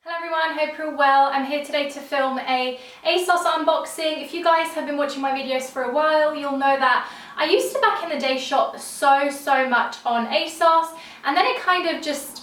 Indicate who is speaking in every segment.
Speaker 1: Hello everyone, hope you're well. I'm here today to film a ASOS unboxing. If you guys have been watching my videos for a while, you'll know that I used to back in the day shop so much on ASOS, and then it kind of just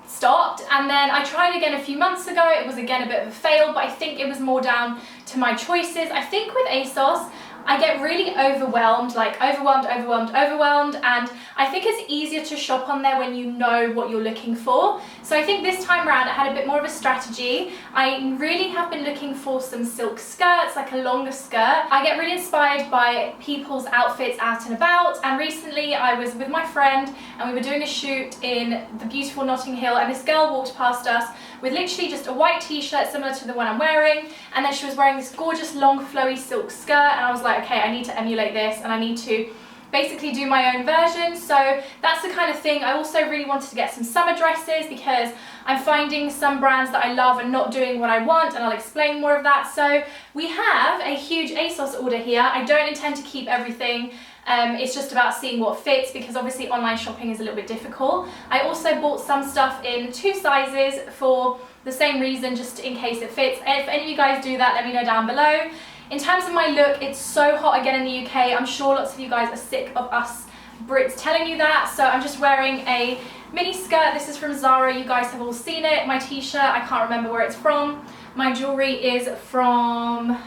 Speaker 1: stopped, and then I tried again a few months ago. It was again a bit of a fail, but I think it was more down to my choices. I think with ASOS I get really overwhelmed, like overwhelmed, and I think it's easier to shop on there when you know what you're looking for. So I think this time around I had a bit more of a strategy. I really have been looking for some silk skirts, like a longer skirt. I get really inspired by people's outfits out and about, and recently I was with my friend and we were doing a shoot in the beautiful Notting Hill, and this girl walked past us with literally just a white t-shirt similar to the one I'm wearing, and then she was wearing this gorgeous long flowy silk skirt, and I was like, okay, I need to emulate this and I need to basically do my own version. So that's the kind of thing. I also really wanted to get some summer dresses because I'm finding some brands that I love and not doing what I want, and I'll explain more of that. So we have a huge ASOS order here. I don't intend to keep everything. It's just about seeing what fits, because obviously online shopping is a little bit difficult. I also bought some stuff in 2 sizes for the same reason, just in case it fits. If any of you guys do that, let me know down below. In terms of my look, it's so hot again in the UK. I'm sure lots of you guys are sick of us Brits telling you that. So I'm just wearing a mini skirt. This is from Zara. You guys have all seen it. My t-shirt, I can't remember where it's from. My jewellery is from,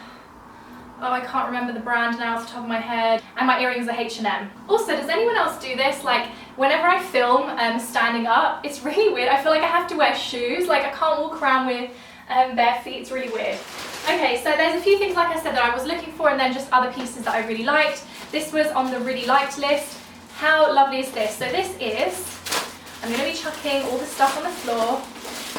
Speaker 1: oh, I can't remember the brand now off the top of my head. And my earrings are H&M. Also, does anyone else do this? Like, whenever I film standing up, it's really weird. I feel like I have to wear shoes. Like, I can't walk around with bare feet. It's really weird. Okay, so there's a few things, like I said, that I was looking for, and then just other pieces that I really liked. This was on the really liked list. How lovely is this? So this is, I'm going to be chucking all the stuff on the floor,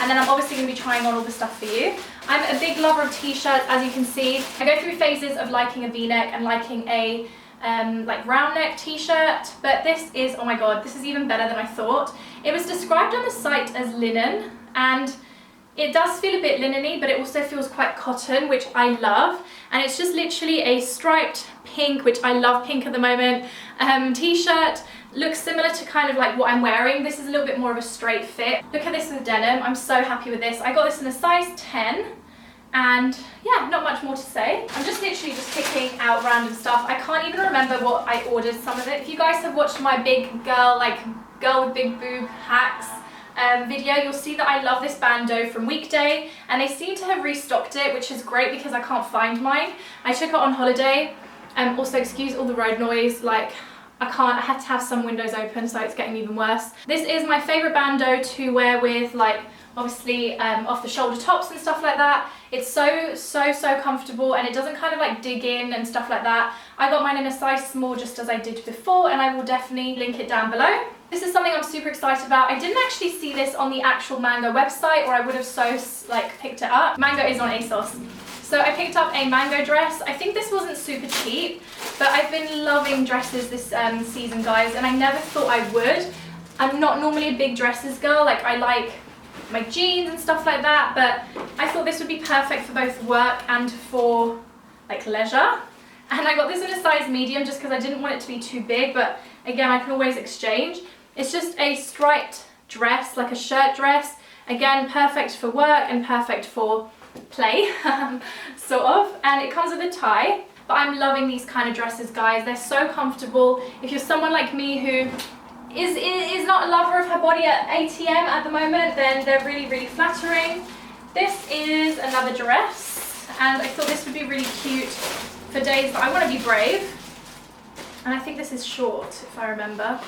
Speaker 1: and then I'm obviously going to be trying on all the stuff for you. I'm a big lover of t-shirts, as you can see. I go through phases of liking a v-neck and liking a like round neck t-shirt, but this is, oh my god, this is even better than I thought. It was described on the site as linen, and it does feel a bit linen-y, but it also feels quite cotton, which I love. And it's just literally a striped pink, which I love pink at the moment, t-shirt. Looks similar to kind of like what I'm wearing. This is a little bit more of a straight fit. Look at this with denim. I'm so happy with this. I got this in a size 10. And yeah, not much more to say. I'm just literally just picking out random stuff. I can't even remember what I ordered, some of it. If you guys have watched my big girl, like girl with big boob hacks video, you'll see that I love this bandeau from Weekday, and they seem to have restocked it, which is great because I can't find mine. I took it on holiday. Also, excuse all the road noise, like I had to have some windows open, so it's getting even worse. This is my favourite bandeau to wear with, like, obviously off the shoulder tops and stuff like that. It's so comfortable, and it doesn't kind of like dig in and stuff like that. I got mine in a size small, just as I did before, and I will definitely link it down below. This is something I'm super excited about. I didn't actually see this on the actual Mango website, or I would have picked it up. Mango is on ASOS. So I picked up a Mango dress. I think this wasn't super cheap, but I've been loving dresses this season, guys, and I never thought I would. I'm not normally a big dresses girl. Like, I like my jeans and stuff like that, but I thought this would be perfect for both work and for like leisure. And I got this in a size medium just because I didn't want it to be too big, but again, I can always exchange. It's just a striped dress, like a shirt dress. Again, perfect for work and perfect for play, sort of. And it comes with a tie. But I'm loving these kind of dresses, guys. They're so comfortable. If you're someone like me who is not a lover of her body at ATM at the moment, then they're really flattering. This is another dress, and I thought this would be really cute for days that I want to be brave. And I think this is short, if I remember.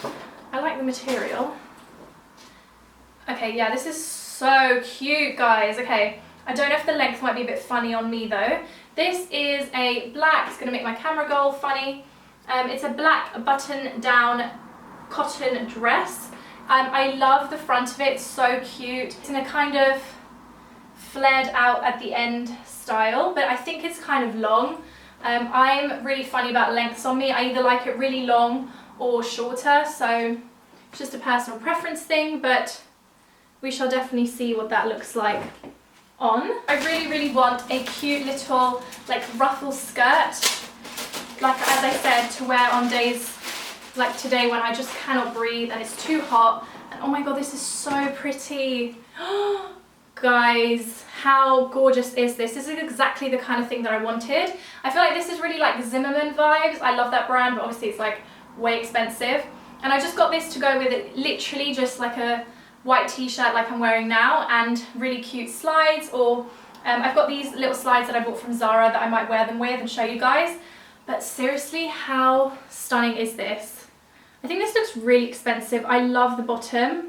Speaker 1: I like the material. Okay, yeah, this is so cute, guys. Okay, I don't know if the length might be a bit funny on me though. This is a black, it's gonna make my camera go all funny. It's a black button down cotton dress. I love the front of it, it's so cute. It's in a kind of flared out at the end style, but I think it's kind of long. I'm really funny about lengths on me. I either like it really long or shorter, so it's just a personal preference thing, but we shall definitely see what that looks like on. I really want a cute little like ruffle skirt, like as I said, to wear on days like today when I just cannot breathe and it's too hot. And oh my god, this is so pretty. Guys, how gorgeous is this? This is exactly the kind of thing that I wanted. I feel like this is really like Zimmerman vibes. I love that brand, but obviously it's like way expensive. And I just got this to go with it, literally just like a white t-shirt like I'm wearing now, and really cute slides, or I've got these little slides that I bought from Zara that I might wear them with and show you guys. But seriously, how stunning is this? I think this looks really expensive. I love the bottom.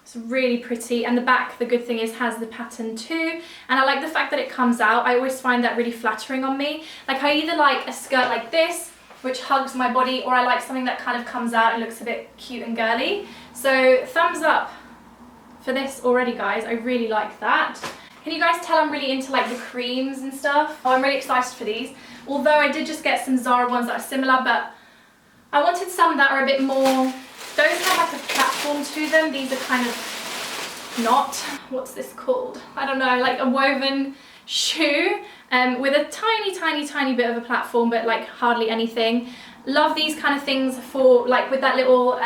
Speaker 1: It's really pretty, and the back, the good thing is, has the pattern too, and I like the fact that it comes out. I always find that really flattering on me. Like, I either like a skirt like this, which hugs my body, or I like something that kind of comes out and looks a bit cute and girly. So thumbs up for this already, guys. I really like that. Can you guys tell I'm really into like the creams and stuff? Oh, I'm really excited for these. Although I did just get some Zara ones that are similar, but I wanted some that are a bit more, those have like a platform to them. These are kind of not, what's this called? I don't know, like a woven shoe with a tiny bit of a platform, but like hardly anything. Love these kind of things for like with that little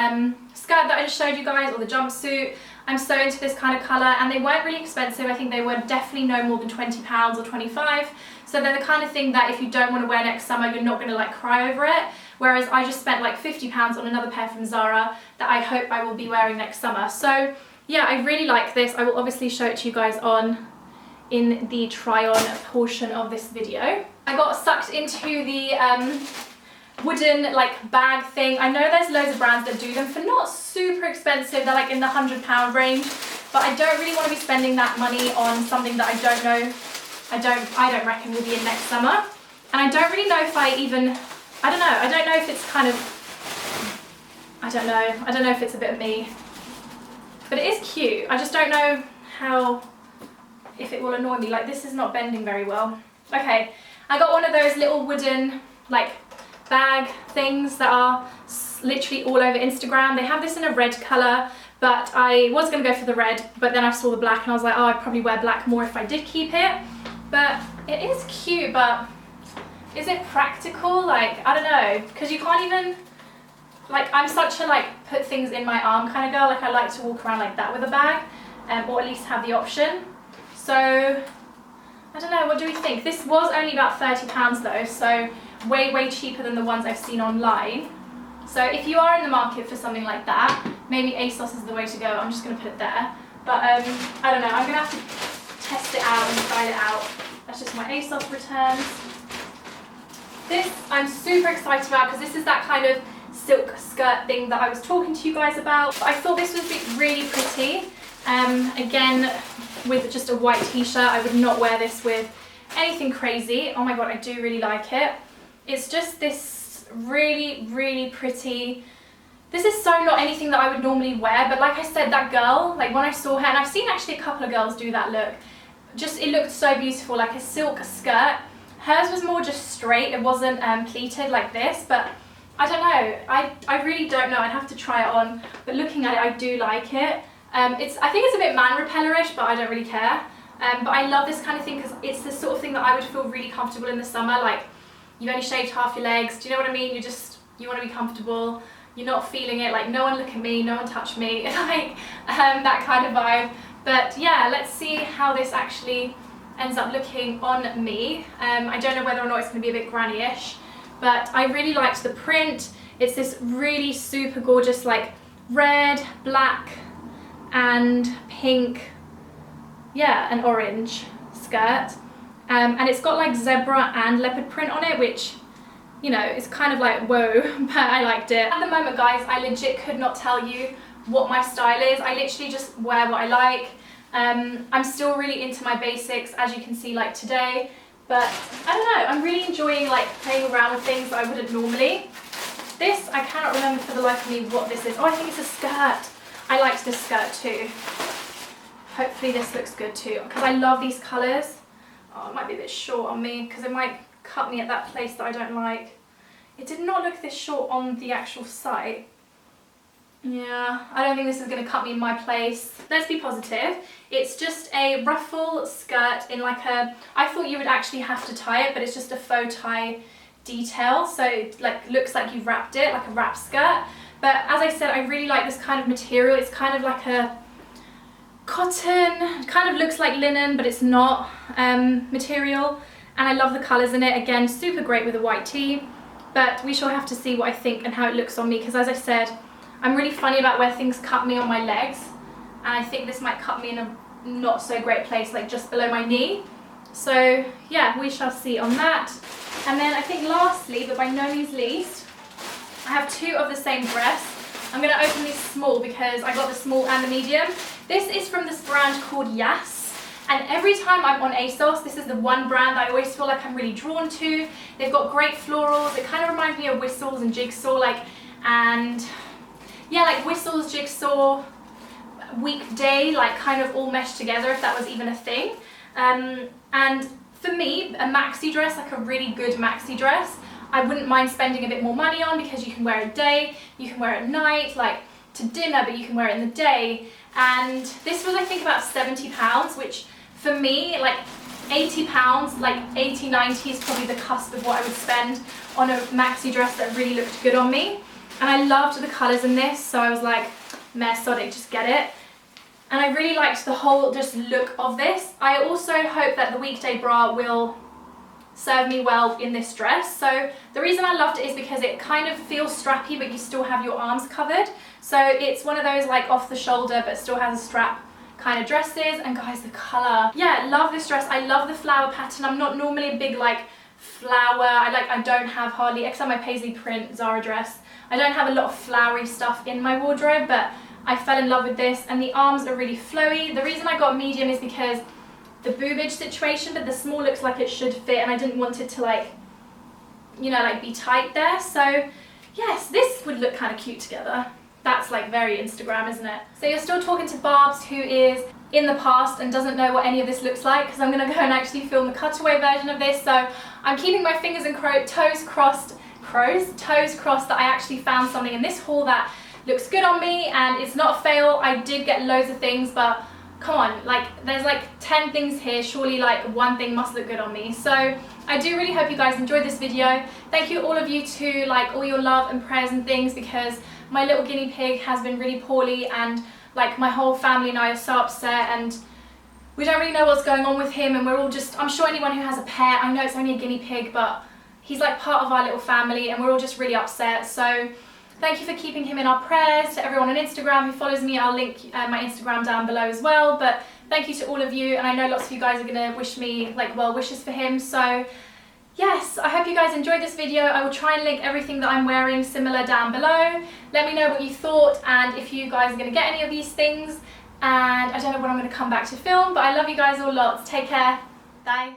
Speaker 1: skirt that I just showed you guys, or the jumpsuit. I'm so into this kind of colour, and they weren't really expensive. I think they were definitely no more than £20 or 25. So they're the kind of thing that if you don't want to wear next summer, you're not going to like cry over it. Whereas I just spent like £50 on another pair from Zara that I hope I will be wearing next summer. So yeah, I really like this. I will obviously show it to you guys on in the try on portion of this video. I got sucked into the wooden like bag thing. I know there's loads of brands that do them for not super expensive. They're like in the £100 range, but I don't really want to be spending that money on something that I don't know, I don't reckon will be in next summer. And I don't really know if I don't know if it's kind of, I don't know if it's a bit of me, but it is cute. I just don't know if it will annoy me. Like, this is not bending very well. Okay, I got one of those little wooden like bag things that are literally all over Instagram. They have this in a red colour, but I was going to go for the red, but then I saw the black and I was like, oh, I'd probably wear black more if I did keep it. But it is cute, but is it practical? Like, I don't know, because you can't even, like, I'm such a like put things in my arm kind of girl. Like, I like to walk around like that with a bag, or at least have the option. So I don't know, what do we think? This was only about £30 though, so way cheaper than the ones I've seen online. So if you are in the market for something like that, maybe ASOS is the way to go. I'm just going to put it there. But I don't know, I'm going to have to test it out and try it out. That's just my ASOS returns. This I'm super excited about because this is that kind of silk skirt thing that I was talking to you guys about. I thought this would be really pretty. Again, with just a white t-shirt. I would not wear this with anything crazy. Oh my god, I do really like it. It's just this really pretty. This is so not anything that I would normally wear, but like I said, that girl, like when I saw her, and I've seen actually a couple of girls do that look, just it looked so beautiful, like a silk skirt. Hers was more just straight, it wasn't pleated like this, but I don't know, I really don't know, I'd have to try it on, but looking at it, I do like it. I think it's a bit man repellerish, but I don't really care. But I love this kind of thing because it's the sort of thing that I would feel really comfortable in the summer. Like, you've only shaved half your legs, do you know what I mean? You want to be comfortable, you're not feeling it, like no one look at me, no one touch me, like that kind of vibe. But yeah, let's see how this actually ends up looking on me. I don't know whether or not it's going to be a bit granny-ish, but I really liked the print. It's this really super gorgeous like red, black and pink, yeah, and orange skirt. And it's got like zebra and leopard print on it, which, you know, it's kind of like whoa, but I liked it. At the moment, guys, I legit could not tell you what my style is. I literally just wear what I like. I'm still really into my basics, as you can see, like today, but I don't know, I'm really enjoying like playing around with things that I wouldn't normally. This, I cannot remember for the life of me what this is. Oh, I think it's a skirt. I liked this skirt too. Hopefully this looks good too, because I love these colours. Oh, it might be a bit short on me, because it might cut me at that place that I don't like. It did not look this short on the actual site. Yeah, I don't think this is going to cut me in my place. Let's be positive. It's just a ruffle skirt in like a, I thought you would actually have to tie it, but it's just a faux tie detail. So it like looks like you've wrapped it, like a wrap skirt. But as I said, I really like this kind of material. It's kind of like a, cotton, kind of looks like linen, but it's not material. And I love the colours in it. Again, super great with a white tee. But we shall have to see what I think and how it looks on me, because as I said, I'm really funny about where things cut me on my legs. And I think this might cut me in a not so great place, like just below my knee. So yeah, we shall see on that. And then I think lastly, but by no means least, I have two of the same dress. I'm going to open these small because I got the small and the medium. This is from this brand called Yas. And every time I'm on ASOS, this is the one brand that I always feel like I'm really drawn to. They've got great florals. It kind of reminds me of Whistles and Jigsaw, like Whistles, Jigsaw, Weekday, like kind of all meshed together, if that was even a thing. And for me, a maxi dress, like a really good maxi dress, I wouldn't mind spending a bit more money on, because you can wear it day, you can wear it at night, like to dinner, but you can wear it in the day. And this was, I think, about £70, which for me, like £80, like 80, 90 is probably the cusp of what I would spend on a maxi dress that really looked good on me. And I loved the colours in this, so I was like, meh, sod it, just get it. And I really liked the whole just look of this. I also hope that the weekday bra will serve me well in this dress. So the reason I loved it is because it kind of feels strappy, but you still have your arms covered. So it's one of those like off the shoulder but still has a strap kind of dresses. And guys, the colour, yeah, love this dress. I love the flower pattern. I'm not normally a big like flower, I don't have hardly, except my paisley print Zara dress, I don't have a lot of flowery stuff in my wardrobe, but I fell in love with this. And the arms are really flowy. The reason I got medium is because the boobage situation, but the small looks like it should fit, and I didn't want it to like, you know, like be tight there. So yes, this would look kind of cute together. That's like very Instagram, isn't it? So you're still talking to Barbs, who is in the past and doesn't know what any of this looks like, because I'm going to go and actually film the cutaway version of this. So I'm keeping my fingers and toes crossed that I actually found something in this haul that looks good on me and it's not a fail. I did get loads of things, but come on, like there's like 10 things here, surely like one thing must look good on me. So I do really hope you guys enjoyed this video. Thank you all of you to like all your love and prayers and things, because my little guinea pig has been really poorly, and like my whole family and I are so upset, and we don't really know what's going on with him, and we're all just, I'm sure anyone who has a pet, I know it's only a guinea pig, but he's like part of our little family, and we're all just really upset. So thank you for keeping him in our prayers. To everyone on Instagram who follows me, I'll link my Instagram down below as well. But thank you to all of you, and I know lots of you guys are gonna wish me like well wishes for him. So yes, I hope you guys enjoyed this video. I will try and link everything that I'm wearing similar down below. Let me know what you thought, and if you guys are gonna get any of these things. And I don't know when I'm gonna come back to film, but I love you guys all lots. Take care. Bye.